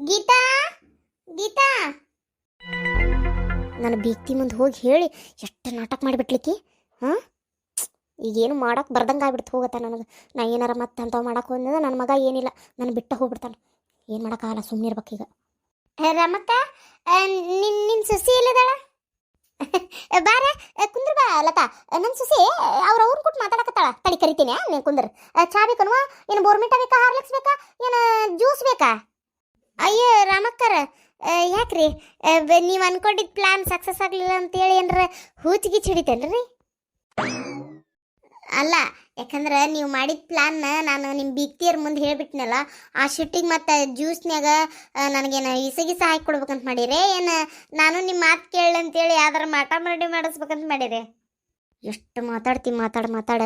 ಗೀತಾ ಗೀತಾ ನನ್ನ ಬೀಗ್ತಿ ಮುಂದೆ ಹೋಗಿ ಹೇಳಿ ಎಷ್ಟು ನಾಟಕ ಮಾಡಿಬಿಟ್ಲಿಕ್ಕಿ. ಹಾಂ, ಈಗೇನು ಮಾಡಕ್ಕೆ ಬರ್ದಂಗೆ ಆಗ್ಬಿಡ್ತು. ಹೋಗತ್ತ ನನಗೆ. ನಾ ಏನಾರ ಮತ್ತೆ ಅಂಥವು ಮಾಡಕ್ಕೆ ಹೋದ ನನ್ನ ಮಗ ಏನಿಲ್ಲ, ನಾನು ಬಿಟ್ಟು ಹೋಗ್ಬಿಡ್ತಾನೆ. ಏನು ಮಾಡೋಕ್ಕಾಗಲ್ಲ, ಸುಮ್ಮನೆ ಇರ್ಬೇಕೀಗ. ರಮಕ್ಕ, ನಿನ್ನ ಸುಸಿ ಇಲ್ಲದಾಳ? ಬಾರ ಕುಂದ್ರ ಬಾ ಲತಾ. ನನ್ನ ಸುಸಿ ಅವ್ರವ್ರನ್ನ ಕೊಟ್ಟು ಮಾತಾಡಕತ್ತಾಳ. ತಡಿ ಕರಿತೀನಿ. ನೀನು ಕುಂದ್ರ. ಚಾ ಬೇಕನ್ವ? ಏನು ಬೋರ್ಮಿಟ ಬೇಕಾ, ಹಾರ್ಲಿಕ್ಸ್ ಬೇಕಾ, ಏನು ಜ್ಯೂಸ್ ಬೇಕಾ? ಅಯ್ಯೋ ರಾಮಕ್ಕರ, ಯಾಕ್ರಿ ನೀವು ಅನ್ಕೊಂಡಿದ್ದ ಪ್ಲಾನ್ ಸಕ್ಸಸ್ ಆಗಲಿಲ್ಲ ಅಂತೇಳಿ ಏನಾರ ಹೂಚಿಗೆ ಹಿಡಿತೇನ್ರಿ? ಅಲ್ಲ, ಯಾಕಂದ್ರೆ ನೀವು ಮಾಡಿದ ಪ್ಲಾನ್ನ ನಾನು ನಿಮ್ಮ ಬೀಗ್ತಿಯರ ಮುಂದೆ ಹೇಳ್ಬಿಟ್ನಲ್ಲ, ಆ ಶಿಟ್ಟಿಗೆ ಮತ್ತು ಜ್ಯೂಸ್ನ್ಯಾಗ ನನಗೇನು ಇಸಗಿಸ ಹಾಕಿ ಕೊಡ್ಬೇಕಂತ ಮಾಡಿರಿ, ಏನು ನಾನು ನಿಮ್ಮ ಮಾತು ಕೇಳಂತೇಳಿ ಯಾವ್ದಾರ ಮಾಟ ಮಾಡಿ ಮಾಡಿಸ್ಬೇಕಂತ ಮಾಡಿರಿ? ಎಷ್ಟು ಮಾತಾಡ.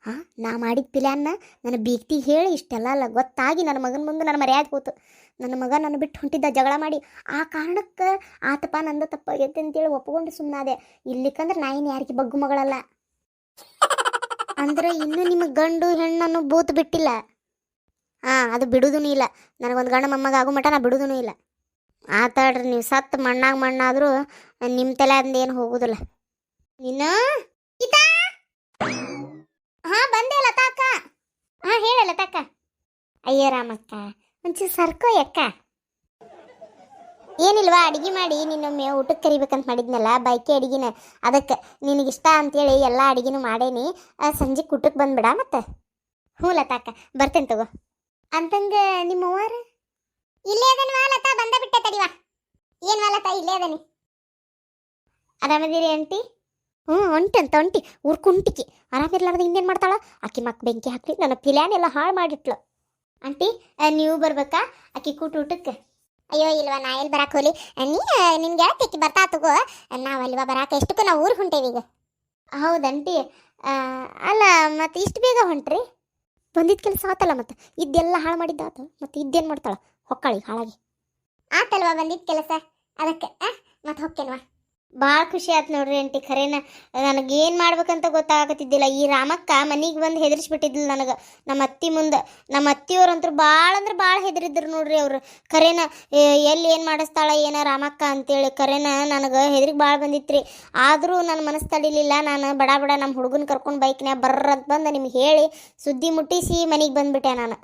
ಹಾಂ, ನಾ ಮಾಡಿದ ಪ್ಲ್ಯಾನ್ನ ನನ್ನ ಬೀಗ್ತಿಗೆ ಹೇಳಿ ಇಷ್ಟೆಲ್ಲ ಅಲ್ಲ ಗೊತ್ತಾಗಿ ನನ್ನ ಮಗನ ಮುಂದೆ ನನ್ನ ಮರ್ಯಾದೆ ಹೋತು. ನನ್ನ ಮಗ ನನ್ನ ಬಿಟ್ಟು ಹೊಂಟಿದ್ದ ಜಗಳ ಮಾಡಿ. ಆ ಕಾರಣಕ್ಕೆ ಆತಪ್ಪ ನಂದು ತಪ್ಪಾಗೈತೆ ಅಂತೇಳಿ ಒಪ್ಕೊಂಡು ಸುಮ್ಮನಾದೆ. ಇಲ್ಲಿಕಂದ್ರೆ ನಾ ಏನು ಯಾರಿಗೆ ಬಗ್ಗು ಮಗಳಲ್ಲ. ಅಂದ್ರೆ ಇನ್ನೂ ನಿಮಗೆ ಗಂಡು ಹೆಣ್ಣನ್ನು ಬೂತ್ ಬಿಟ್ಟಿಲ್ಲ. ಹಾಂ, ಅದು ಬಿಡುದೂ ಇಲ್ಲ. ನನಗೊಂದು ಗಂಡು ಮೊಮ್ಮಗ ಆಗೋ ಮಟ್ಟ ನಾ ಬಿಡುದೂ ಇಲ್ಲ. ಆತಾಡ್ರಿ, ನೀವು ಸತ್ತು ಮಣ್ಣಾದರೂ ನಿಮ್ಮ ತಲೆ ಅಂದೇನು ಹೋಗೋದಿಲ್ಲ. ನೀನು ಹಾಂ ಬಂದೆ ಲತಾಕ್ಕ. ಹಾಂ ಹೇಳ ಲತಾಕ್ಕ. ಅಯ್ಯೋ ರಾಮಕ್ಕ, ಒಂಚೂರು ಸರ್ಕೋ ಯಕ್ಕ. ಏನಿಲ್ವಾ, ಅಡುಗೆ ಮಾಡಿ ನಿನ್ನೊಮ್ಮೆ ಊಟಕ್ಕೆ ಕರಿಬೇಕಂತ ಮಾಡಿದ್ನಲ್ಲ, ಬೈಕೆ ಅಡುಗೆನ. ಅದಕ್ಕೆ ನಿನಗಿಷ್ಟ ಅಂತೇಳಿ ಎಲ್ಲ ಅಡುಗೆನೂ ಮಾಡೇನಿ. ಸಂಜೆ ಊಟಕ್ಕೆ ಬಂದ್ಬಿಡ ಮತ್ತೆ. ಹ್ಞೂ ಲತಾಕ್ಕ, ಬರ್ತೇನೆ ತಗೋ. ಅಂತಂಗೆ ನಿಮ್ಮವ್ವಾರ ಇಲ್ಲೇ ಅದನ್ವಾ ಲತಾ? ಬಂದ ಬಿಟ್ಟೆ ತಡಿವಾ. ಏನ್ವಾ ಲತಾ, ಇಲ್ಲೇ ಅದನಿ. ಆರಾಮದಿರಿ ಆಂಟಿ? ಹ್ಞೂ, ಒಂಟಿ ಊರ್ಕುಂಟಿಕಿ. ಆರಾಮಿರ್ಲಾರ್ದು ಹಿಂದೇನು ಮಾಡ್ತಾಳ ಆಕಿ? ಮಕ್ಕ ಬೆಂಕಿ ಹಾಕಿ ನನ್ನ ಪ್ಲ್ಯಾನ್ ಎಲ್ಲ ಹಾಳು ಮಾಡಿಟ್ಲು. ಆಂಟಿ, ನೀವು ಬರ್ಬೇಕಾ ಆಕಿ ಊಟಕ್ಕೆ? ಅಯ್ಯೋ ಇಲ್ವಾ, ನಾ ಎಲ್ಲಿ ಬರಾಕ್ ಹೋಲಿ. ನಿನ್ಗೆ ಹೇಳ್ತಿಕ್ಕಿ ಬರ್ತಾ ತಗೋ. ನಾವಲ್ವಾ ಬರಾಕ, ಎಷ್ಟಕ್ಕೂ ನಾವು ಊರಿಗೆ ಹೊಂಟೇವಿ ಈಗ. ಹೌದಂಟಿ. ಅಲ್ಲ, ಮತ್ತೆ ಇಷ್ಟು ಬೇಗ ಹೊಂಟ್ರಿ? ಬಂದಿದ್ದ ಕೆಲಸ ಆತಲ್ಲ, ಮತ್ತೆ ಇದ್ದೆಲ್ಲ ಹಾಳು ಮಾಡಿದ್ದ ಆತ. ಮತ್ತೆ ಇದ್ದೇನು ಮಾಡ್ತಾಳ ಹೊಕ್ಕಾಳಿ ಹಾಳಾಗಿ? ಆತಲ್ವಾ ಬಂದಿದ್ದ ಕೆಲಸ, ಅದಕ್ಕೆ ಮತ್ತೆ ಹೊಕ್ಕೇನ್ವಾ. ಭಾಳ ಖುಷಿ ಆಯ್ತು ನೋಡ್ರಿ ಆಂಟಿ. ಖರೇನ ನನಗೇನು ಮಾಡ್ಬೇಕಂತ ಗೊತ್ತಾಗತ್ತಿದ್ದಿಲ್ಲ. ಈ ರಾಮಕ್ಕ ಮನೆಗೆ ಬಂದು ಹೆದರ್ಸ್ಬಿಟ್ಟಿದ್ದಿಲ್ಲ ನನಗೆ ನಮ್ಮ ಅತ್ತಿ ಮುಂದೆ. ನಮ್ಮ ಅತ್ತಿಯವ್ರಂತೂ ಭಾಳ ಅಂದ್ರೆ ಭಾಳ ಹೆದರಿದ್ರು ನೋಡ್ರಿ ಅವರು. ಖರೇನ ಎಲ್ಲಿ ಏನು ಮಾಡಿಸ್ತಾಳ ಏನ ರಾಮಕ್ಕ ಅಂತೇಳಿ ಖರೇನ ನನಗೆ ಹೆದರಿಗೆ ಭಾಳ ಬಂದಿತ್ತು ರೀ. ಆದರೂ ನನ್ನ ಮನಸ್ಸು ತಡಿಲಿಲ್ಲ. ನಾನು ಬಡ ನಮ್ಮ ಹುಡುಗನ ಕರ್ಕೊಂಡು ಬೈಕ್ನ್ಯಾಗ ಬರ್ರಂತ ಬಂದು ನಿಮ್ಗೆ ಹೇಳಿ ಸುದ್ದಿ ಮುಟ್ಟಿಸಿ ಮನೆಗೆ ಬಂದುಬಿಟ್ಟೆ ನಾನು.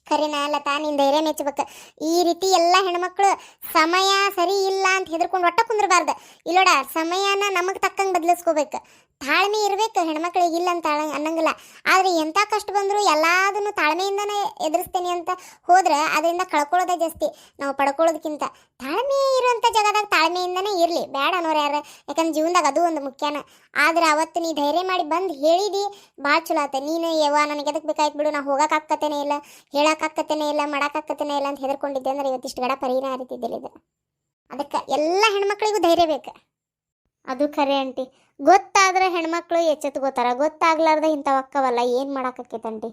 ಖರೇನ ಲತಾ, ನೀನು ಧೈರ್ಯ ಮೆಚ್ಚಬೇಕು. ಈ ರೀತಿ ಎಲ್ಲ ಹೆಣ್ಮಕ್ಳು ಸಮಯ ಸರಿ ಇಲ್ಲ ಅಂತ ಹೆದರ್ಕೊಂಡು ಒಟ್ಟ ಕುಂದ್ರಬಾರ್ದು. ಇಲ್ಲೋಡ, ಸಮಯನ ನಮಗೆ ತಕ್ಕಂಗೆ ಬದಲಿಸ್ಕೋಬೇಕು. ತಾಳ್ಮೆ ಇರಬೇಕು ಹೆಣ್ಮಕ್ಳಿಗೆ, ಇಲ್ಲ ಅಂತ ಅನ್ನಂಗಿಲ್ಲ. ಆದರೆ ಎಂಥ ಕಷ್ಟ ಬಂದರೂ ಎಲ್ಲದನ್ನು ತಾಳ್ಮೆಯಿಂದನೇ ಎದುರಿಸ್ತೇನೆ ಅಂತ ಹೋದ್ರೆ ಅದರಿಂದ ಕಳ್ಕೊಳ್ಳೋದೇ ಜಾಸ್ತಿ ನಾವು ಪಡ್ಕೊಳ್ಳೋದಕ್ಕಿಂತ. ತಾಳ್ಮೆ ಇರುವಂಥ ಜಾಗದಾಗ ತಾಳ್ಮೆಯಿಂದನೇ ಇರಲಿ, ಬೇಡ ಅನ್ನೋರು ಯಾರು. ಯಾಕಂದ್ರೆ ಜೀವನದಾಗ ಅದು ಒಂದು ಮುಖ್ಯನ. ಆದ್ರೆ ಅವತ್ತು ನೀ ಧೈರ್ಯ ಮಾಡಿ ಬಂದು ಹೇಳಿದಿ, ಭಾಳ ಚಲೋ ಆತ. ನೀನು ಯವ್ವ ನನಗೆ ಎದಕ್ಕೆ ಬೇಕಾಯ್ತು ಬಿಡು, ನಾ ಹೋಗೋಕ್ಕಾಗ್ತತೇನೆ ಇಲ್ಲ, ಹೇಳೋಕ್ಕಾಗ್ತತೇನೆ ಇಲ್ಲ, ಮಾಡೋಕ್ಕಾಗ್ತತೇನೆ ಇಲ್ಲ ಅಂತ ಹೆದರ್ಕೊಂಡಿದ್ದೆ ಅಂದ್ರೆ ಇವತ್ತಿಷ್ಟು ಗಡ ಪರಿಹಾರ ಹರಿತಿದ್ದಿಲ್ಲ ಇದು. ಅದಕ್ಕೆ ಎಲ್ಲ ಹೆಣ್ಮಕ್ಳಿಗೂ ಧೈರ್ಯ ಬೇಕು. ಅದು ಖರೆ ಆಂಟಿ. ಗೊತ್ತಾದ್ರೆ ಹೆಣ್ಮಕ್ಳು ಎಚ್ಚೆತ್ಕೋತಾರ, ಗೊತ್ತಾಗ್ಲಾರ್ದ ಇಂಥವು ಅಕ್ಕವಲ್ಲ, ಏನು ಮಾಡೋಕ್ಕಾಕೈತಂಟಿ?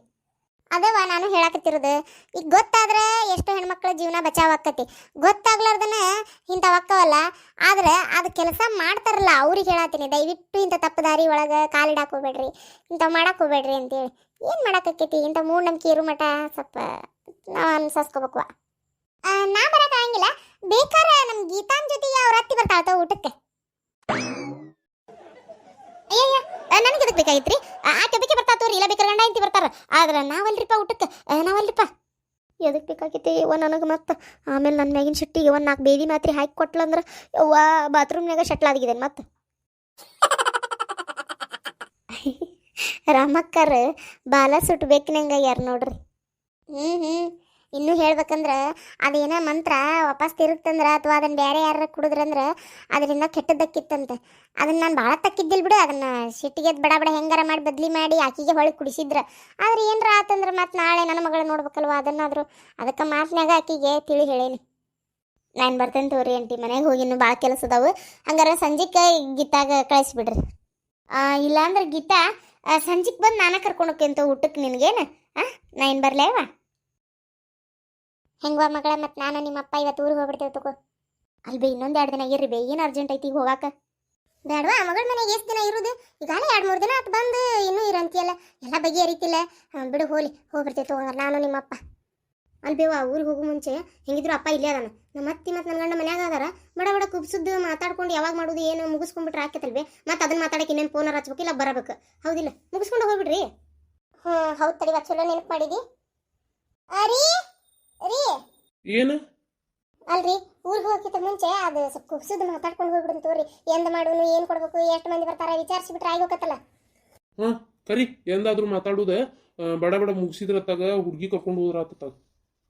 ಅದವ ನಾನು ಹೇಳಕತ್ತಿರೋದು. ಈಗ ಗೊತ್ತಾದ್ರೆ ಎಷ್ಟು ಹೆಣ್ಮಕ್ಳ ಜೀವನ ಬಚಾವ್ ಆಕ್ಕತಿ. ಗೊತ್ತಾಗ್ಲಾರ್ದನ ಇಂಥವು ಅಕ್ಕವಲ್ಲ. ಆದ್ರೆ ಅದು ಕೆಲಸ ಮಾಡ್ತಾರಲ್ಲ ಅವ್ರಿಗೆ ಹೇಳತ್ತೀನಿ, ದಯವಿಟ್ಟು ಇಂಥ ತಪ್ಪದಾರಿ ಒಳಗೆ ಕಾಲಿಡಾಕ್ ಹೋಗ್ಬೇಡ್ರಿ, ಇಂಥವು ಮಾಡಕ್ಕೆ ಹೋಗ್ಬೇಡ್ರಿ ಅಂತೇಳಿ. ಏನು ಮಾಡೋಕ್ಕಾಕೈತಿ? ಇಂಥ ಮೂಢನಂಬಿಕೆ ಇರೋ ಮಠ ಸ್ವಲ್ಪ ನಾವು ಅನ್ಸಸ್ಕೋಬೇಕು. ನಾ ಬರೋಕ್ಕಾಗಂಗಿಲ್ಲ, ಬೇಕಾದ್ರೆ ನಮ್ಮ ಗೀತಾನ್ ಜೊತೆಗೆ ಅವ್ರ ಅತ್ತಿ ಬರ್ತಾಳ ಊಟಕ್ಕೆ. ಅಯ್ಯಯ್ಯ, ನನಗೆ ಎದಕ್ಕೆ ಬೇಕಾಗಿತ್ರಿ? ಆಕೆ ಬೇಕೆ ಬರ್ತಾತವ್ರಿ, ಇಲ್ಲ ಬೇಕಾರೆ ಗಂಡ ಇಂತಿ ಬರ್ತಾರ. ಆದ್ರೆ ನಾವಲ್ರಿಪ್ಪ ಊಟಕ್ಕೆ, ನಾವಲ್ರಿಪ್ಪ. ಎದಕ್ಕೆ ಬೇಕಾಗಿತ್ತು ಇವ ನನಗೆ? ಮತ್ತೆ ಆಮೇಲೆ ನನ್ನ ಮ್ಯಾಗಿನ ಶೆಟ್ಟಿಗೆ ಒಂದು 4 ಬೇದಿ ಮಾತ್ರೆ ಹಾಕಿ ಕೊಟ್ಲಂದ್ರೆ ಯವ್ವ ಬಾತ್ರೂಮ್ನಾಗ ಶಟ್ಲ್ ಆಗಿದ್ದೇನೆ ಮತ್ತೆ. ರಾಮಕ್ಕರ್ ಬಾಲ ಸುಟ್ಟು ಬೇಕಿನಂಗ ಯಾರು ನೋಡ್ರಿ. ಇನ್ನೂ ಹೇಳ್ಬೇಕಂದ್ರೆ ಅದೇನ ಮಂತ್ರ ವಾಪಸ್ ತಿರುಗ್ತಂದ್ರೆ ಅಥವಾ ಅದನ್ನು ಬೇರೆ ಯಾರು ಕುಡಿದ್ರಂದ್ರೆ ಅದರಿಂದ ಕೆಟ್ಟದ್ದಕ್ಕಿತ್ತಂತೆ. ಅದನ್ನು ನಾನು ಭಾಳ ತಕ್ಕಿದ್ದಿಲ್ಲ ಬಿಡು. ಅದನ್ನು ಸಿಟ್ಟಿಗೆ ಬಡ ಹೆಂಗಾರ ಮಾಡಿ ಬದಲಿ ಮಾಡಿ ಆಕಿಗೆ ಹೊಳಿ ಕುಡಿಸಿದ್ರೆ. ಆದ್ರೆ ಏನರ ಆತಂದ್ರೆ ಮತ್ತೆ ನಾಳೆ ನನ್ನ ಮಗಳು ನೋಡ್ಬೇಕಲ್ವ, ಅದನ್ನಾದರೂ ಅದಕ್ಕೆ ಮಾತನಾಗ ಆಕಿಗೆ ತಿಳಿ ಹೇಳೇನಿ. ನಾನು ಬರ್ತೇನೆ ತೋರಿ ಆಂಟಿ, ಮನೆಗೆ ಹೋಗಿ ಇನ್ನೂ ಭಾಳ ಕೆಲಸ ಅದಾವು. ಹಂಗಾರೆ ಸಂಜೆಗೆ ಗೀತಾಗ ಕಳಿಸ್ಬಿಡ್ರಿ. ಇಲ್ಲಾಂದ್ರೆ ಗೀತಾ ಸಂಜೆಗೆ ಬಂದು ನಾನೇ ಕರ್ಕೊಂಡು ಹೋಗ್ಯಂತ ಊಟಕ್ಕೆ. ನಿನಗೇನು ನಾ ಏನು ಬರಲೇವ? ಹೆಂಗವ ಮಗಳ, ಮತ್ತು ನಾನು ನಿಮ್ಮ ಅಪ್ಪ ಇವತ್ತು ಊರಿಗೆ ಹೋಗ್ಬಿಡ್ತೇವೆ ತಗೋ. ಅಲ್ಬೇ ಇನ್ನೊಂದು 2 ದಿನ ಇರ್ರಿ ಬೇ, ಏನು ಅರ್ಜೆಂಟ್ ಐತಿ ಈಗ ಹೋಗಾಕ? ಬೇಡವಾ, ಮಗಳ ಮನೆಗೆ ಎಷ್ಟು ದಿನ ಇರೋದು? ಈಗಾಗಲೇ 2-3 ದಿನ ಆತು ಬಂದು, ಇನ್ನೂ ಇರಂತಿಯಲ್ಲ, ಎಲ್ಲ ಬಗೆಹರಿತಿಲ್ಲ. ಬಿಡು ಹೋಲಿ, ಹೋಗ್ಬಿಡ್ತೇವೆ ತಗೋ ನಾನು ನಿಮ್ಮಪ್ಪ. ಅಲ್ಲಿ ಬೇವ ಊರಿಗೆ ಹೋಗೋ ಮುಂಚೆ ಹೆಂಗಿದ್ರು ಅಪ್ಪ ಇಲ್ಲೇ ಅದಾನ ನಮ್ಮ ಅತ್ತಿ ಮತ್ತು ನನ್ನ ಗಂಡ ಮನ್ಯಾಗ ಅದಾರ ಬಡ ಬಡ ಕುಬ್ಸುದ್ದು ಮಾತಾಡ್ಕೊಂಡು ಯಾವಾಗ ಮಾಡೋದು ಏನು ಮುಗಿಸ್ಕೊಂಡ್ಬಿಟ್ರೆ ಆಕೈತಲ್ವೇ ಮತ್ತೆ ಅದನ್ನ ಮಾತಾಡಕ್ಕೆ ಇನ್ನೇನು ಫೋನ್ ಹಚ್ಬೇಕು ಇಲ್ಲ ಬರಬೇಕು ಹೌದಿಲ್ಲ ಮುಗಿಸ್ಕೊಂಡು ಹೋಗ್ಬಿಡ್ರಿ ಹೌದು ತಡಿವಾ ಚಲೋ ನೆನಪು ಮಾಡಿದಿ ರೀ ರೀ ಏನು ಅಲ್ರಿ ಊರಿಗೆ ಹೋಗಕ್ಕಿಂತ ಮುಂಚೆ ಅದು ಸ್ವಲ್ಪ ಕುಬ್ಸುದ್ದು ಮಾತಾಡ್ಕೊಂಡು ಹೋಗ್ಬಿಡೋಣ ತೋರಿ ಎಂದ ಮಾಡೋನು ಏನು ಕೊಡ್ಬೇಕು ಎಷ್ಟು ಮಂದಿ ಬರ್ತಾರೆ ವಿಚಾರಿಸಿಬಿಟ್ರೆ ಆಗೋಕತ್ತಲ್ಲ ಹಾಂ ಕರಿ ಎಂದಾದ್ರೂ ಮಾತಾಡುದ ಬಡ ಬಡ ಮುಗಿಸಿದ್ರತ್ತಾಗ ಹುಡುಗಿ ಕರ್ಕೊಂಡು ಹೋದ್ರಾತಾಗ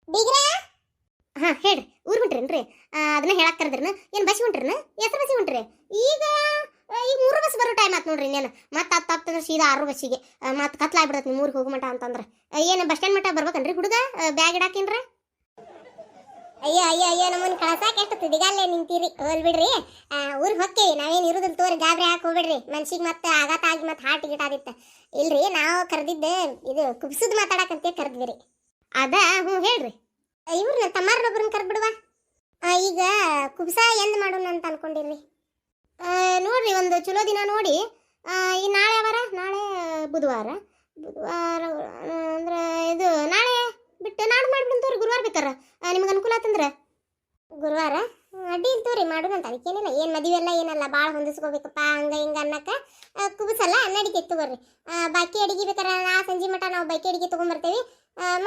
ಬೀಗ್ರ ಹಾ ಹೇಳ್ರಿ ಊರ್ ಹೊಂಟ್ರೇನ್ರಿ ಅದನ್ನ ಹೇಳಕ್ ಕರೆದ್ರನ ಏನ್ ಬಸ್ ಹೊಂಟ್ರನ ಎಷ್ಟ್ ಬಸ್ ಹೊಂಟ್ರಿ ಈಗ ಈಗ 3 ಬಸ್ ಬರೋ ಟೈಮ್ ಆತ್ ನೋಡ್ರಿ ಇನ್ನೇನು ಮತ್ತೆ ಹತ್ತಂದ್ರೆ ಸೀದಾ 6 ಬಸ್ಸಿಗೆ ಮತ್ತೆ ಕತ್ಲಾಗ್ಬಿಡತ್ ನೀವು ಊರಿಗೆ ಹೋಗೋ ಮಟ ಅಂತಂದ್ರೆ ಏನು ಬಸ್ ಸ್ಟ್ಯಾಂಡ್ ಮಟ ಬರ್ಬೇಕನ್ರಿ ಹುಡುಗ ಬ್ಯಾಗ್ ಇಡಾಕೇನ್ರ ಅಯ್ಯೋ ಅಯ್ಯೋ ಅಯ್ಯೋ ನಮ್ಮನ್ನ ಕಳಸಾಕ ಎಷ್ಟು ತುದಿಗಾಲೇ ನಿಂತೀರಿ ಹೋಲ್ ಬಿಡ್ರಿ ಊರಿಗೆ ಹೊಕ್ಕೇವಿ ನಾವೇನು ಇರುದಿಲ್ಲ ತೋರಿ ಗಾಬರಿ ಹಾಕಿ ಹೋಗ್ಬಿಡ್ರಿ ಮನ್ಸಿಗೆ ಮತ್ತೆ ಆಘಾತ ಆಗಿ ಮತ್ತೆ ಹಾರ್ಟ್ ಗಿಟ್ ಆದಿತ್ತ ಇಲ್ರಿ ನಾವು ಕರೆದಿದ್ದೆ ಇದು ಕುಬ್ಸುದ್ ಮಾತಾಡಕಂತ ಕರೆದ್ವಿ ಅದ ಹ್ಞೂ ಹೇಳ್ರಿ ಇವ್ರನ್ನ ತಮ್ಮಾರನೊಬ್ರನ್ನ ಕರ್ಬಿಡುವ ಈಗ ಕುಬ್ಸ ಎಂದ್ ಮಾಡೋಣ ಅಂತ ಅನ್ಕೊಂಡಿರ್ರಿ ನೋಡ್ರಿ ಒಂದು ಚಲೋ ದಿನ ನೋಡಿ ಈ ನಾಳೆ ಅವರ ನಾಳೆ ಬುಧವಾರ ಅಂದ್ರೆ ಇದು ನಾಳೆ ಬಿಟ್ಟು ನಾಳೆ ಮಾಡ್ಬಿಡ್ತವ್ರಿ ಗುರುವಾರ ಬೇಕಾರ ನಿಮ್ಗೆ ಅನುಕೂಲ ಆತಂದ್ರೆ ಗುರುವಾರ ಅಡ್ಡಿ ಇಲ್ತವ್ರಿ ಮಾಡೋಣ ಅಂತ ಅದಕ್ಕೇನಿಲ್ಲ ಏನು ಮದುವೆ ಎಲ್ಲ ಏನಲ್ಲ ಭಾಳ ಹೊಂದಿಸ್ಕೋಬೇಕಪ್ಪ ಹಂಗ ಹಿಂಗ ಅನ್ನಕ್ಕ ಕುಬಸಲ್ಲ ನಡಿಕೆ ತಗೋರಿ ಬಾಕಿ ಅಡಿಗೆ ಬೇಕಾರ ಆ ಸಂಜೆ ಮಟ ನಾವು ಬಾಕಿ ಅಡಿಗೆ ತೊಗೊಂಬರ್ತೇವಿ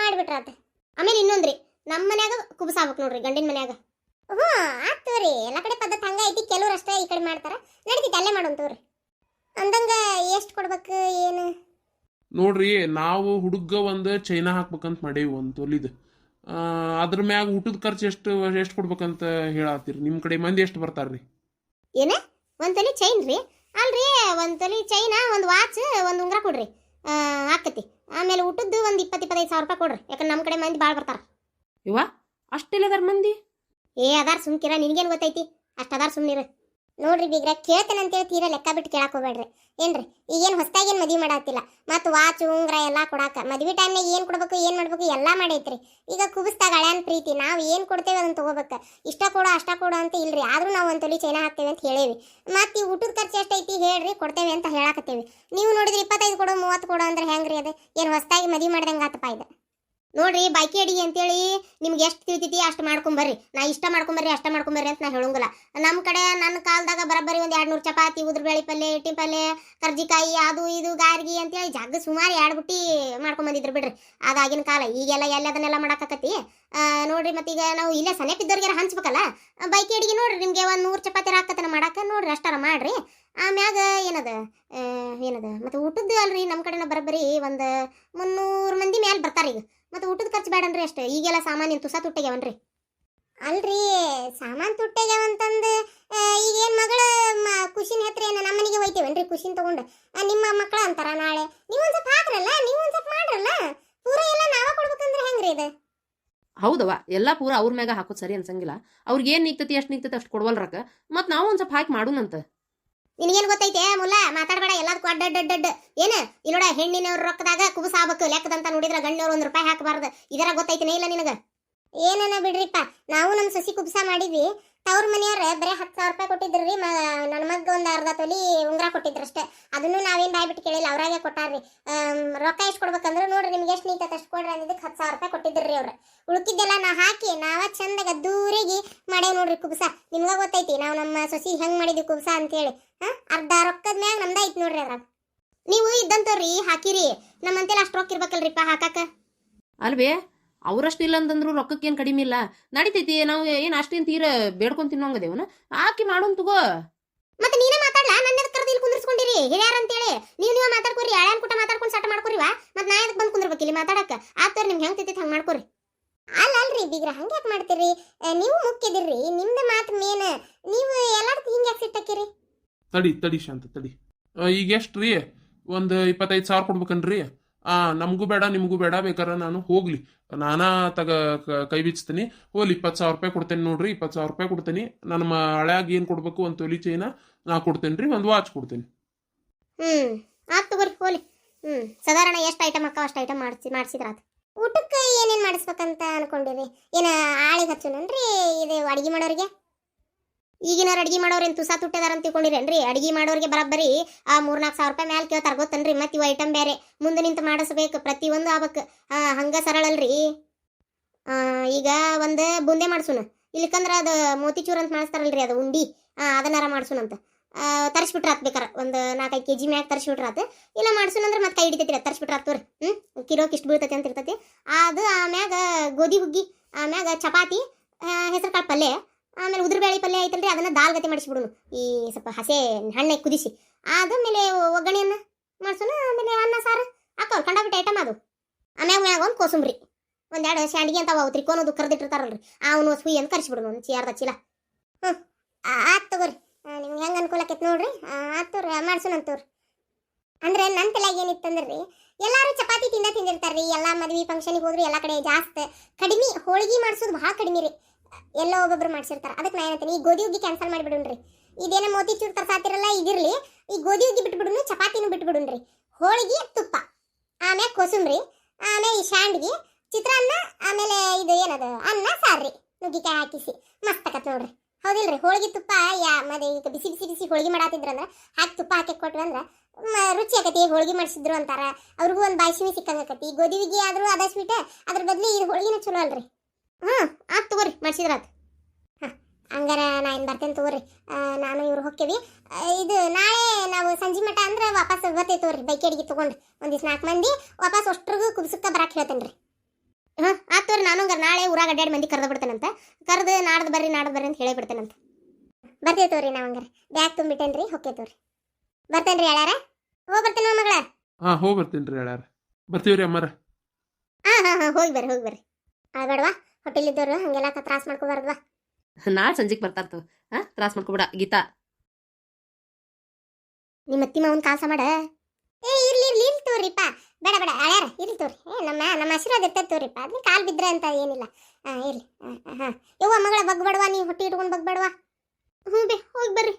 ಮಾಡಿಬಿಟ್ರಾತ ಆಮೇಲೆ ಇನ್ನೊಂದ್ರಿ ನಮ್ಮ ಮನ್ಯಾಗ ಕುಬಸ ಆಗ್ಬೇಕು ನೋಡ್ರಿ ಗಂಡಿನ ಮನ್ಯಾಗ ಹ್ಞೂ ಆಗ್ತವ್ರಿ ಎಲ್ಲ ಕಡೆ ಪದ್ಧತಿ ಹಂಗ ಐತಿ ಕೆಲವ್ರು ಅಷ್ಟೇ ಈ ಕಡೆ ಮಾಡ್ತಾರ ನಡೀತೈತಿ ಅಲ್ಲೇ ಮಾಡೋಂತವ್ರಿ ಅಂದಂಗ ಎಷ್ಟು ಕೊಡ್ಬೇಕು ಏನು ನೋಡ್ರಿ ನಾವು ಹುಡುಗ ಒಂದು ಚೈನಾ ಹಾಕ್ಬೇಕಂತ ಮಾಡೇವಿ ಒಂದು ತೊಲಿದು ಅದ್ರ ಮ್ಯಾಗ ಊಟದ ಖರ್ಚು ಎಷ್ಟು ಕೊಡ್ಬೇಕಂತ ಹೇಳತ್ತೀರಿ ನಿಮ್ಮ ಕಡೆ ಮಂದಿ ಎಷ್ಟು ಬರ್ತಾರ್ರಿ ಏನ ಒಂದು ತೊಲಿ ಚೈನ್ ರೀ ಅಲ್ರಿ ಒಂದು ತೊಲಿ ಚೈನಾ ಒಂದು ವಾಚ್ ಒಂದು ಉಂಗ್ರ ಕೊಡ್ರಿ ಆಕತಿ ಆಮೇಲೆ ಊಟದ್ದು ಒಂದು 20-25 ಸಾವಿರ ರೂಪಾಯಿ ಕೊಡ್ರಿ ಯಾಕಂದ್ರೆ ನಮ್ಮ ಕಡೆ ಮಂದಿ ಭಾಳ ಬರ್ತಾರ ಇವ ಅಷ್ಟೆಲ್ಲದಾರ ಮಂದಿ ಅದಾರ ಸುಮ್ಕಿರ ನಿನ್ಗೇನು ಗೊತ್ತೈತಿ ಅಷ್ಟದಾರ ಸುಮ್ನಿರ ನೋಡ್ರಿ ಬೀಗ್ರ ಕೇಳ್ತೇನಂತೇಳಿ ತೀರಾ ಲೆಕ್ಕ ಬಿಟ್ಟು ಕೇಳಕ್ ಹೋಗ್ಬೇಡ್ರಿ ಏನ್ರಿ ಈಗೇನು ಹೊಸದಾಗಿ ಏನು ಮದುವೆ ಮಾಡಾತಿಲ್ಲ ಮತ್ತು ವಾಚ್ ಉಂಗ್ರ ಎಲ್ಲ ಕೊಡಾಕ ಮದುವೆ ಟೈಮ್ನಾಗ ಏನು ಕೊಡ್ಬೇಕು ಏನು ಮಾಡ್ಬೇಕು ಎಲ್ಲ ಮಾಡೈತ್ರಿ ಈಗ ಕುಬಸ್ದಾಗ ಹಳ್ಯಾನ್ ಪ್ರೀತಿ ನಾವು ಏನು ಕೊಡ್ತೇವೆ ಅದನ್ನ ತೊಗೋಬೇಕು ಇಷ್ಟ ಕೊಡು ಅಷ್ಟ ಕೊಡು ಅಂತ ಇಲ್ರಿ ಆದ್ರೂ ನಾವು ಒಂದು ತೊಲಿ ಚೈನಾ ಹಾಕ್ತೇವೆ ಅಂತ ಹೇಳೇವಿ ಮತ್ತು ಈ ಊಟದ ಖರ್ಚು ಎಷ್ಟೈತಿ ಹೇಳ್ರಿ ಕೊಡ್ತೇವೆ ಅಂತ ಹೇಳಾಕತ್ತೇವಿ ನೀವು ನೋಡಿದ್ರೆ 25 ಕೊಡು 30 ಕೊಡು ಅಂದ್ರೆ ಹೆಂಗ್ರಿ ಅದು ಏನು ಹೊಸದಾಗಿ ಮದುವೆ ಮಾಡ್ದಂಗೆ ಆತಪ್ಪ ಇದು ನೋಡ್ರಿ ಬಾಕಿ ಅಡಿಗೆ ಅಂತೇಳಿ ನಿಮ್ಗೆ ಎಷ್ಟು ತಿಳಿತೈತಿ ಅಷ್ಟು ಮಾಡ್ಕೊಂಬರ್ರಿ ನಾ ಇಷ್ಟ ಮಾಡ್ಕೊಂಬರ್ರಿ ಅಷ್ಟ ಮಾಡ್ಕೊಂಬರ್ರಿ ಅಂತ ನಾ ಹೇಳಂಗಿಲ್ಲ ನಮ್ಮ ಕಡೆ ನನ್ನ ಕಾಲದಾಗ ಬರಬ್ಬರಿ ಒಂದು 200 ಚಪಾತಿ ಉದ್ರ ಬೇಳೆ ಪಲ್ಯ ಇಟ್ಟಿ ಪಲ್ಯ ಕರ್ಜಿಕಾಯಿ ಅದು ಇದು ಗಾರ್ಗಿ ಅಂತೇಳಿ ಜಗ್ಗ ಸುಮಾರು 2 ಬುಟ್ಟಿ ಮಾಡ್ಕೊಂಬಂದಿದ್ರು ಬಿಡ್ರಿ ಅದಾಗಿನ ಕಾಲ ಈಗೆಲ್ಲ ಅದನ್ನೆಲ್ಲ ಮಾಡಾಕತ್ತಿ ನೋಡ್ರಿ ಮತ್ತೀಗ ನಾವು ಇಲ್ಲೇ ಸನೇಪಿದ್ದವ್ರಿಗಾರ ಹಂಚ್ಬೇಕಲ್ಲ ಬಾಕಿ ಅಡಿಗೆ ನೋಡ್ರಿ ನಿಮ್ಗೆ ಒಂದು 100 ಚಪಾತಿ ರಾಕತನ ಮಾಡಾಕ ನೋಡ್ರಿ ಅಷ್ಟಾರ ಮಾಡ್ರಿ ಆಮ್ಯಾಗ ಏನದ ಮತ್ತೆ ಊಟದ್ದು ಅಲ್ರಿ ನಮ್ಮ ಕಡೆನ ಬರಬ್ಬರಿ ಒಂದು 300 ಮಂದಿ ಮ್ಯಾಲೆ ಬರ್ತಾರೆ ಈಗ ಮತ್ತೆ ಊಟದ ಖರ್ಚು ಬೇಡನ್ರಿ ಅಷ್ಟೇ ಈಗೆಲ್ಲ ಸಾಮಾನ್ಯ ತುಸ ತುಟ್ಟಿಗ್ಯಾವನ್ರಿ ಅಲ್ರಿ ಸಾಮಾನು ತುಟ್ಟಿಗ್ಯಾವಂತಂದು ಈಗೇನು ಮಗಳ ಖುಷಿನ ಹತ್ರ ಏನು ನಮ್ಮ ಮನೆಗೆ ಹೋಯ್ತೇವನ್ರಿ ಖುಷಿನ ತಗೊಂಡು ನಿಮ್ಮ ಮಕ್ಕಳು ಅಂತಾರ ನಾಳೆ ನೀವೊಂದು ಸ್ವಲ್ಪ ಹಾಕ್ರಲ್ಲ ನೀವೊಂದು ಸ್ವಲ್ಪ ಮಾಡ್ರಲ್ಲ ಪೂರ ಎಲ್ಲ ನಾವ ಕೊಡ್ಬೇಕಂದ್ರೆ ಹೆಂಗ್ರಿ ಇದು ಹೌದವ ಎಲ್ಲ ಪೂರ ಅವ್ರ ಮ್ಯಾಗ ಹಾಕೋದು ಸರಿ ಅನ್ಸಂಗಿಲ್ಲ ಅವ್ರಿಗೆ ಏನ್ ನಿಗ್ತತಿ ಎಷ್ಟು ನಿಗ್ತತಿ ಅಷ್ಟು ಕೊಡ್ವಲ್ರಕ್ಕ ಮತ್ ನಾವು ಒಂದ್ ಸ್ವಲ್ಪ ಹಾಕಿ ಮಾಡೋಣಂತ ನಿನಗೇನು ಗೊತ್ತೈತೆ ಮುಲ್ಲ ಮಾತಾಡಬೇಡ ಎಲ್ಲದಕ್ಕೂ ಅಡ್ಡ ಏನ ಇಲ್ಲೋಡ ಹೆಣ್ಣಿನವ್ರ ರೊಕ್ಕದಾಗ ಕುಬಸ ಆಗ್ಬೇಕು ಲೆಕ್ಕದಂತ ನೋಡಿದ್ರೆ ಗಂಡವ್ರು ₹1 ಹಾಕಬಾರ್ದು ಇದರ ಗೊತ್ತೈತೇನೆ ಇಲ್ಲ ನಿನಗ ಏನನ ಬಿಡ್ರಿಪ್ಪ ನಾವು ನಮ್ಮ ಸಸಿ ಕುಬಸ ಮಾಡಿದ್ವಿ ತವ್ರ ಮನೆಯವ್ರ ಬರೀ 10,000 ರೂಪಾಯಿ ಕೊಟ್ಟಿದ್ರಿ ನನ್ನ ಮಗ ಒಂದು ಅರ್ಧ ತೊಲಿ ಉಂಗ್ರ ಕೊಟ್ಟಿದ್ರಷ್ಟೇ ಅದನ್ನು ನಾವೇನು ಬಾಯ್ಬಿಟ್ಟು ಕೇಳಿಲ್ಲ ಅವ್ರಾಗೆ ಕೊಟ್ಟಾರ್ರಿ ರೊಕ್ಕ ಎಷ್ಟು ಕೊಡ್ಬೇಕಂದ್ರೆ ನೋಡ್ರಿ ನಿಮ್ಗೆ ಎಷ್ಟು ನೀತತ್ ಅಷ್ಟು ಕೊಡ್ರಿ ಅಂದಿದ್ದಕ್ಕೆ 10,000 ರೂಪಾಯಿ ಕೊಟ್ಟಿದ್ರಿ ಅವ್ರು ಉಳ್ಕಿದ್ದೆಲ್ಲ ನಾ ಹಾಕಿ ನಾವ ಚಂದಾಗ ದೂರಿಗೆ ಮಾಡೇವ್ ನೋಡ್ರಿ ಕುಬಸ ನಿಮ್ಗೆ ಗೊತ್ತೈತಿ ನಾವು ನಮ್ಮ ಸಸಿ ಹೆಂಗ್ ಮಾಡಿದ್ವಿ ಕುಬಸ ಅಂತೇಳಿ ಅರ್ಧ ರೊಕ್ಕದ ಮ್ಯಾಗ ನಮ್ದ ಐತಿ ನೋಡ್ರಿ ಅದ್ರಾಗ ನೀವು ಇದ್ದಂತವ್ರಿ ಹಾಕಿರಿ ನಮ್ಮಂತೆಲ್ಲ ಅಷ್ಟು ರೊಕ್ಕ ಇರ್ಬೇಕಲ್ರಿಪ್ಪ ಹಾಕಾಕ ಅಲ್ವೇ ಅವ್ರಷ್ಟು ಇಲ್ಲ ಅಂತಂದ್ರು ರೊಕ್ಕಕ್ಕೆ ಏನು ಕಡಿಮೆ ಇಲ್ಲ ನಡಿತೈತಿ ನಾವು ಏನು ಅಷ್ಟೇನು ತೀರ ಬೇಡ್ಕೊಂಡ್ ತಿನ್ನೋಂಗದೇವನ ಹಾಕಿ ಮಾಡೋನ್ ತಗೋ ಮತ್ತೆ ನೀನೇ ಮಾತಾಡ್ಲಾ ನನ್ನ ಕರೆದು ಇಲ್ಲಿ ಕುಂದ್ರಿಸ್ಕೊಂಡಿರಿ ಹಿರಿಯಾರ ಅಂತೇಳಿ ನೀವು ಮಾತಾಡ್ಕೊರಿ ಯಾಳ್ಯಾನ್ ಕೂಟ ಮಾತಾಡ್ಕೊಂಡು ಸಟ ಮಾಡ್ಕೊರಿವಾ ಮತ್ತೆ ನಾ ಎದಕ್ಕೆ ಬಂದು ಕುಂದಿರ್ಬೇಕು ಇಲ್ಲಿ ಮಾತಾಡಕ ಆತವ್ರಿ ನಿಮ್ಗೆ ಹೆಂಗ್ ತಿಂತೈತಿ ಹಂಗೆ ಮಾಡ್ಕೊರಿ ಅಲ್ರಿ ಬೀಗ್ರ ಹಂಗೆ ಯಾಕೆ ಮಾಡ್ತೀರಿ ನೀವು ಮುಖ್ಯದಿರ್ರಿ ನಿಮ್ದು ಮಾತು ಮೇನ್ ನೀವು ಎಲ್ಲಾರ್ದು ಹಿಂಗೆ ಯಾಕೆ ಸಿಟ್ಟಾಕಿರಿ ತಡಿ ಶಾಂತ ತಡಿ ಈಗ ಎಷ್ಟು ರೀ ಒಂದು 25,000 ಕೊಡ್ಬೇಕನ್ರಿ ನಮಗೂ ಬೇಡ ನಿಮಗೂ ಬೇಡ ಬೇಕಾರೆ ನಾನು ಹೋಗ್ಲಿ ನಾನಾ ಕೈ ಬಿಚ್ತೀನಿ ಹೋಗ್ಲಿ 20,000 ರೂಪಾಯಿ ಕೊಡ್ತೇನೆ ನೋಡ್ರಿ 20,000 ರೂಪಾಯಿ ಕೊಡ್ತೇನೆ ನನ್ನ ಹಳ್ಯಾಗ ಏನು ಕೊಡ್ಬೇಕು ಒಂದು ತೊಲಿ ಚೈನ ನಾ ಕೊಡ್ತೇನೆ ರೀ ಒಂದು ವಾಚ್ ಕೊಡ್ತೇನೆ ಆತ್ ತಗೋರಿ ಹೋಲಿ ಸಾಧಾರಣ ಎಷ್ಟು ಐಟಮ್ ಅಕ್ಕ ಅಷ್ಟು ಐಟಮ್ ಮಾಡಿಸಿದ್ರ ಆತ ಊಟಕ್ಕೆ ಏನೇನು ಮಾಡಿಸ್ಬೇಕಂತ ಅನ್ಕೊಂಡಿರಿ ಏನ ಆಳಿಗೆ ಹಚ್ಚುನನ್ರಿ ಇದು ಅಡಿಗೆ ಮಾಡೋರಿಗೆ ಈಗಿನವ್ರು ಅಡಿಗೆ ಮಾಡೋರು ಏನು ತುಸ ತುಟ್ಟಿದಾರ ಅಂತ ತಿಳ್ಕೊಂಡಿರೇನ್ರಿ ಅಡಿಗೆ ಮಾಡೋರಿಗೆ ಬರಬ್ಬರಿ 3-4 ಸಾವಿರ ರೂಪಾಯಿ ಮ್ಯಾಲೆ ಕೇಳ್ತಾರ ಗೊತ್ತನ್ರಿ ಮತ್ತೆ ಇವು ಐಟಮ್ ಬೇರೆ ಮುಂದೆ ನಿಂತು ಮಾಡಿಸ್ಬೇಕು ಪ್ರತಿಯೊಂದು ಆಗ್ಬೇಕು ಹಂಗ ಸರಳ ಅಲ್ರಿ ಈಗ ಒಂದು ಬುಂದೆ ಮಾಡ್ಸುನ, ಇಲ್ಲಿಕಂದ್ರೆ ಅದು ಮೋತಿಚೂರ್ ಅಂತ ಮಾಡಿಸ್ತಾರಲ್ರಿ ಅದು ಉಂಡಿ, ಅದನ್ನಾರ ಮಾಡ್ಸುನಂತ. ತರಿಸ್ಬಿಟ್ರೆ ಆತ್ ಬೇಕಾರ ಒಂದು 4-5 kg ಮ್ಯಾಗ ತರಿಸ್ಬಿಟ್ರೆ ಆತು. ಇಲ್ಲ ಮಾಡ್ಸುನಂದ್ರೆ ಮತ್ತೆ ಕೈ ಹಿಡಿತೈತಿ, ತರಿಸ್ಬಿಟ್ರೆ ಆತ್ ತೋರಿ. ಕಿಲೋಕ್ಕೆ ಇಷ್ಟು ಬೀಳ್ತೈತಿ ಅಂತ ಇರ್ತೈತಿ. ಅದು ಆಮ್ಯಾಗ ಗೋಧಿ ಹುಗ್ಗಿ, ಆಮ್ಯಾಗ ಚಪಾತಿ, ಹೆಸರು ಕಾಳು ಪಲ್ಯ, ಆಮೇಲೆ ಉದ್ರಬೇಳೆ ಪಲ್ಯ ಐತಲ್ರಿ ಅದನ್ನ ದಾಲ್ ಗತಿ ಮಾಡಿಸ್ಬಿಡುನು. ಈ ಸ್ವಲ್ಪ ಹಸೆ ಹಣ್ಣೆ ಕುದಿಸಿ ಆದ್ಮೇಲೆ ಒಗ್ಗರಣೆಯನ್ನ ಮಾಡ್ಸೋಣ. ಆಮೇಲೆ ಅನ್ನ ಸಾರು ಹಾಕೋಲ್ ಕಂಡಾಬಿಟ್ಟು ಐಟಮ್ ಅದು. ಆಮ್ಯಾಗ ಮ್ಯಾಗ ಒಂದು ಕೋಸಂಬರಿ, ಒಂದೆರಡು ಶಾಂಡಿಗೆ ಅಂತ ಅವು ತ್ರಿಕೋನದು ಕರೆದಿಟ್ಟಿರ್ತಾರಲ್ರಿ, ಅವನು ಹುಯ್ ಅಂತ ಕರಿಸ್ಬಿಡುನು ಒಂದು ಚೀರ್ದ ಚೀಲ. ಆತ್ ತಗೋರಿ, ನಿಮ್ಗೆ ಹೆಂಗೆ ಅನುಕೂಲ ಆಕೈತೆ ನೋಡ್ರಿ. ಆತ್ ತೋರಿ ಮಾಡ್ಸೋಣಂತವ್ರಿ. ಅಂದ್ರೆ ನನ್ನ ತಲೆಯಾಗ ಏನಿತ್ತಂದ್ರಿ, ಎಲ್ಲಾರು ಚಪಾತಿ ತಿಂದಿರ್ತಾರ್ರಿ. ಎಲ್ಲ ಮದ್ವಿ ಫಂಕ್ಷನಿಗೆ ಹೋದ್ರಿ ಎಲ್ಲ ಕಡೆ ಜಾಸ್ತಿ ಕಡಿಮೆ ಹೋಳಿಗೆ ಮಾಡ್ಸೋದು ಭಾಳ ಕಡಿಮೆ ರೀ. ಎಲ್ಲೋ ಒಬ್ಬೊಬ್ರು ಮಾಡ್ಸಿರ್ತಾರೆ. ಅದಕ್ಕೆ ನಾ ಏನಂತೀನಿ, ಈ ಗೋಧಿ ಹುಗ್ಗಿ ಕ್ಯಾನ್ಸಲ್ ಮಾಡಿಬಿಡುನ್ರಿ. ಇದೇನೋ ಮೋತಿಚೂರ್ ತರ್ಸಾತಿರಲ್ಲ ಇದಿರ್ಲಿ, ಈ ಗೋಧಿ ಹುಗ್ಗಿ ಬಿಟ್ಬಿಡುನು, ಚಪಾತಿನೂ ಬಿಟ್ಬಿಡುನ್ರಿ. ಹೋಳಿಗೆ ತುಪ್ಪ, ಆಮ್ಯಾಗ ಕೋಸಂಬರಿ, ಆಮೇಲೆ ಈ ಶಾಂಡ್ಗಿ, ಚಿತ್ರಾನ್ನ, ಆಮೇಲೆ ಇದು ಏನದು ಅನ್ನ ಸಾರ್ರಿ ನುಗ್ಗಿಕಾಯಿ ಹಾಕಿಸಿ ಮಸ್ತ್ ಆಕತ್ ನೋಡ್ರಿ. ಹೌದಿಲ್ರಿ? ಹೋಳಿಗೆ ತುಪ್ಪ ಮತ್ತೆ ಈಗ ಬಿಸಿ ಬಿಸಿ ಬಿಸಿ ಹೋಳಿಗೆ ಮಾಡಾತಿದ್ರಂದ್ರೆ ಹಾಕಿ ತುಪ್ಪ ಹಾಕಿ ಕೊಟ್ವಿ ಅಂದ್ರೆ ರುಚಿ ಆಕತಿ. ಹೋಳಿಗೆ ಮಾಡಿಸಿದ್ರು ಅಂತಾರ, ಅವ್ರಿಗೂ ಒಂದು ಬಾಯಿ ಸಿಮಿ ಸಿಕ್ಕಂಗಾಕತಿ. ಗೋಧಿ ಹುಗ್ಗಿ ಆದ್ರೂ ಅದ ಸ್ವೀಟ್, ಅದ್ರ ಬದ್ಲಿ ಇದು ಹೋಳಿಗೆನ ಚಲೋ ಅಲ್ರಿ. ಆತ್ ತಗೋರಿ, ಮಾಡ್ಸಿದ್ರಾತ್. ಹಂಗಾರ ನಾ ಏನು ಬರ್ತೇನೆ ತಗೋರಿ. ನಾನು ಇವ್ರು ಹೋಕ್ಕೇವಿ. ಇದು ನಾಳೆ ನಾವು ಸಂಜೆ ಮಠ ಅಂದ್ರೆ ವಾಪಸ್ ಬರ್ತೇವೆ ತಗೋರಿ. ಬೈಕ್ ಅಡಿಗೆ ತೊಗೊಂಡು ಒಂದಿವ್ಸ 4 ಮಂದಿ ವಾಪಸ್ ಅಷ್ಟ್ರಿಗೂ ಕುಬ್ಸಕ್ಕ ಬರಕ್ಕೆ ಹೇಳ್ತೇನೆ ರೀ. ಆತ್ ತೋರಿ. ನಾನು ನಾಳೆ ಊರಾಗ ಅಡ್ಡಾಡಿ ಮಂದಿ ಕರೆದು ಬಿಡ್ತೇನಂತ. ಕರೆದು ನಾಡ್ದು ಬರ್ರಿ ಅಂತ ಹೇಳಿಬಿಡ್ತೇನಂತ. ಬರ್ತೇವೆ ತೋರಿ. ನಾವು ಹಂಗಾರ ಬ್ಯಾಗ್ ತುಂಬಿಟ್ಟೇನ್ರಿ, ಹೊಕ್ಕೆ ತೋರಿ. ಬರ್ತೇನ್ರಿ ಹೇಳಾರ. ಬರ್ತೇನೆ ಮಗಳ. ಹೋಗಿ ಬರ್ತೀನಿ ಹೇಳ್ಯಾರ. ಬರ್ತೀವ್ರಿ ಅಮ್ಮಾರ. ಹೋಗಿ ಬರ್ರಿ. ಬೇಡವಾ ಹೋಟೆಲಿದ್ದವ್ರು ಹಂಗೆಲ್ಲ ತ್ರಾಸ ಮಾಡ್ಕೋಬಾರ್ದವಾ. ನಾಳೆ ಸಂಜೆಗೆ ಬರ್ತಾರ್ತವ. ತ್ರಾಸ ಮಾಡ್ಕೊಬೇಡ ಗೀತಾ. ನಿಮ್ಮ ಅತ್ತಿ ಮಾವನ್ ಕಾಲ್ಸ ಮಾಡ. ಇರ್ಲಿ ತೋರಿಪ್ಪ. ಬೇಡ ಅಳ್ಯಾರ ಇರ್ಲಿ ತೋರಿ. ನಮ್ಮ ಆಶೀರ್ವಾದ ಇರ್ತೈತೆ ತೋರಿಪ್ಪ. ಅದ್ನ ಕಾಲ್ ಬಿದ್ರೆ ಅಂತ ಏನಿಲ್ಲ. ಇರ್ಲಿ. ಯವ್ವ ಮಗಳ ಬಗ್ಬೇಡವಾ, ನೀವು ಹೊಟ್ಟೆ ಇಟ್ಕೊಂಡು ಬಗ್ಬೇಡವಾ. ಹೋಗಿ ಬರ್ರಿ.